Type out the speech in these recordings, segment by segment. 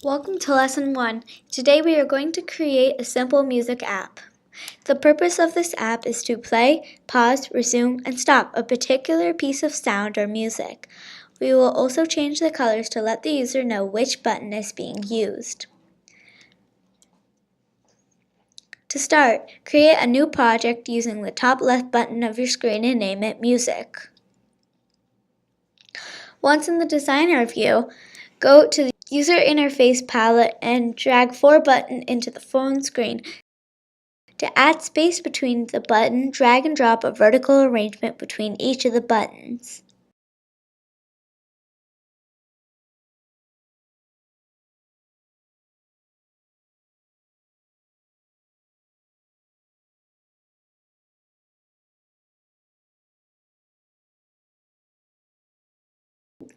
Welcome to Lesson 1. Today we are going to create a simple music app. The purpose of this app is to play, pause, resume, and stop a particular piece of sound or music. We will also change the colors to let the user know which button is being used. To start, create a new project using the top left button of your screen and name it Music. Once in the Designer view, go to the User Interface palette and drag 4 buttons into the phone screen. To add space between the button, drag and drop a vertical arrangement between each of the buttons.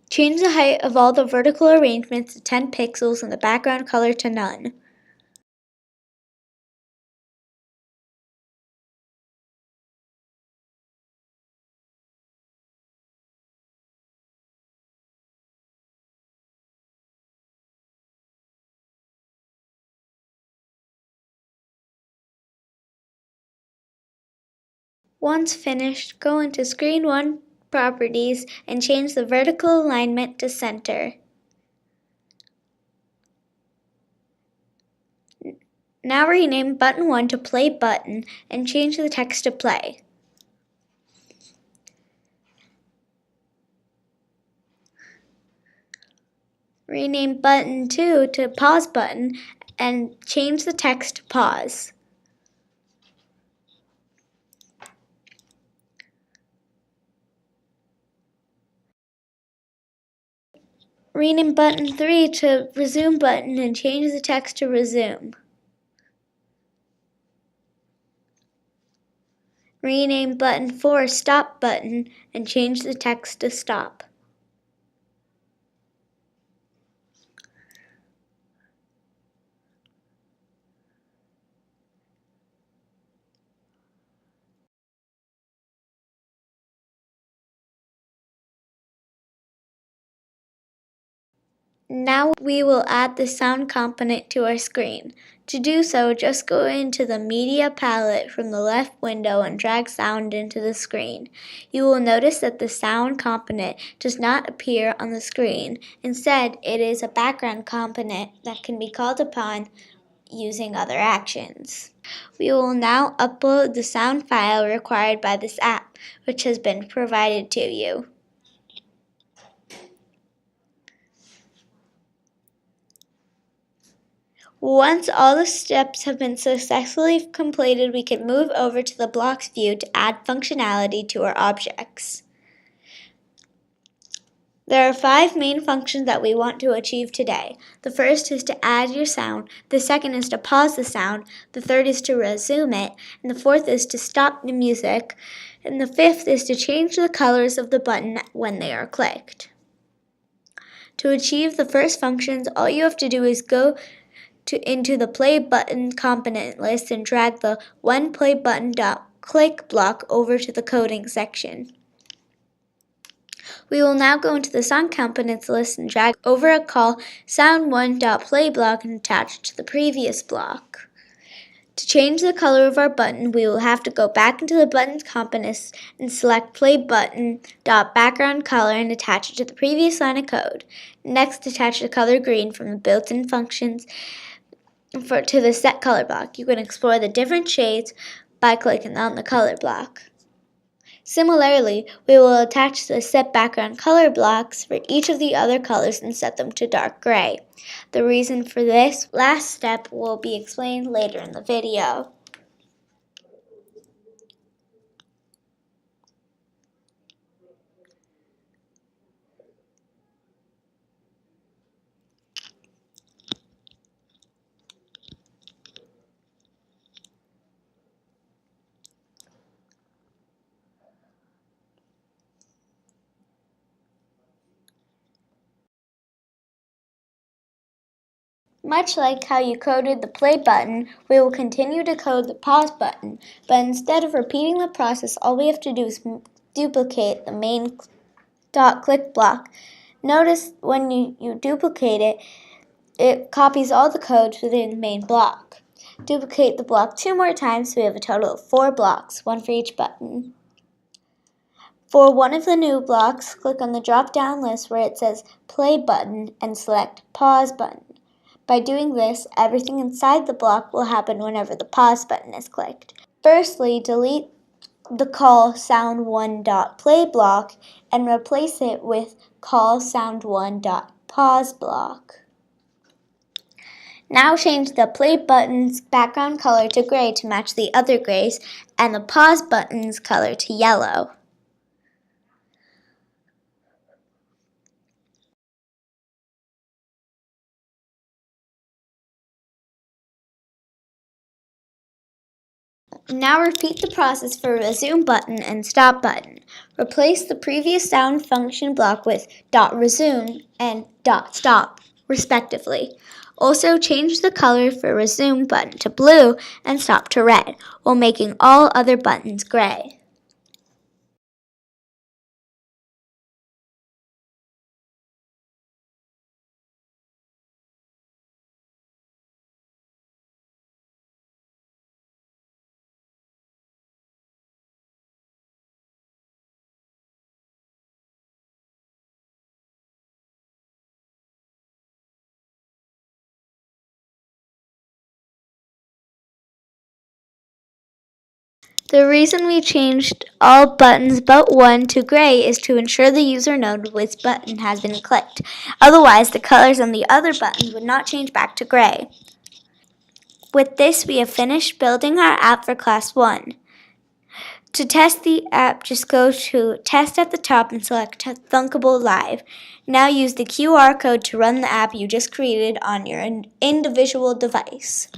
Change the height of all the vertical arrangements to 10 pixels and the background color to none. Once finished, go into Screen 1 Properties and change the vertical alignment to center. Now rename Button 1 to Play Button and change the text to Play. Rename Button 2 to Pause Button and change the text to Pause. Rename Button 3 to Resume Button and change the text to Resume. Rename Button 4 Stop Button and change the text to Stop. Now we will add the sound component to our screen. To do so, just go into the Media palette from the left window and drag sound into the screen. You will notice that the sound component does not appear on the screen. Instead, it is a background component that can be called upon using other actions. We will now upload the sound file required by this app, which has been provided to you. Once all the steps have been successfully completed, we can move over to the Blocks view to add functionality to our objects. There are 5 main functions that we want to achieve today. The first is to add your sound, the second is to pause the sound, the third is to resume it, and the fourth is to stop the music, and the fifth is to change the colors of the button when they are clicked. To achieve the first functions, all you have to do is go into the Play Button component list and drag the OnePlayButton.click block over to the coding section. We will now go into the Sound Components list and drag over a call Sound1.play block and attach it to the previous block. To change the color of our button, we will have to go back into the Buttons components and select Play Button.background color and attach it to the previous line of code. Next, attach the color green from the built-in functions to the Set Color block. You can explore the different shades by clicking on the color block. Similarly, we will attach the Set Background Color blocks for each of the other colors and set them to dark gray. The reason for this last step will be explained later in the video. Much like how you coded the play button, we will continue to code the pause button, but instead of repeating the process, all we have to do is duplicate the main .click block. Notice when you duplicate it, it copies all the codes within the main block. Duplicate the block 2 more times so we have a total of 4 blocks, one for each button. For one of the new blocks, click on the drop-down list where it says Play button and select Pause button. By doing this, everything inside the block will happen whenever the pause button is clicked. Firstly, delete the call sound1.play block and replace it with call sound1.pause block. Now change the play button's background color to gray to match the other grays and the pause button's color to yellow. Now repeat the process for resume button and stop button. Replace the previous sound function block with .resume and .stop, respectively. Also change the color for resume button to blue and stop to red, while making all other buttons gray. The reason we changed all buttons but one to gray is to ensure the user knows which button has been clicked. Otherwise, the colors on the other buttons would not change back to gray. With this, we have finished building our app for Class 1. To test the app, just go to Test at the top and select Thunkable Live. Now use the QR code to run the app you just created on your individual device.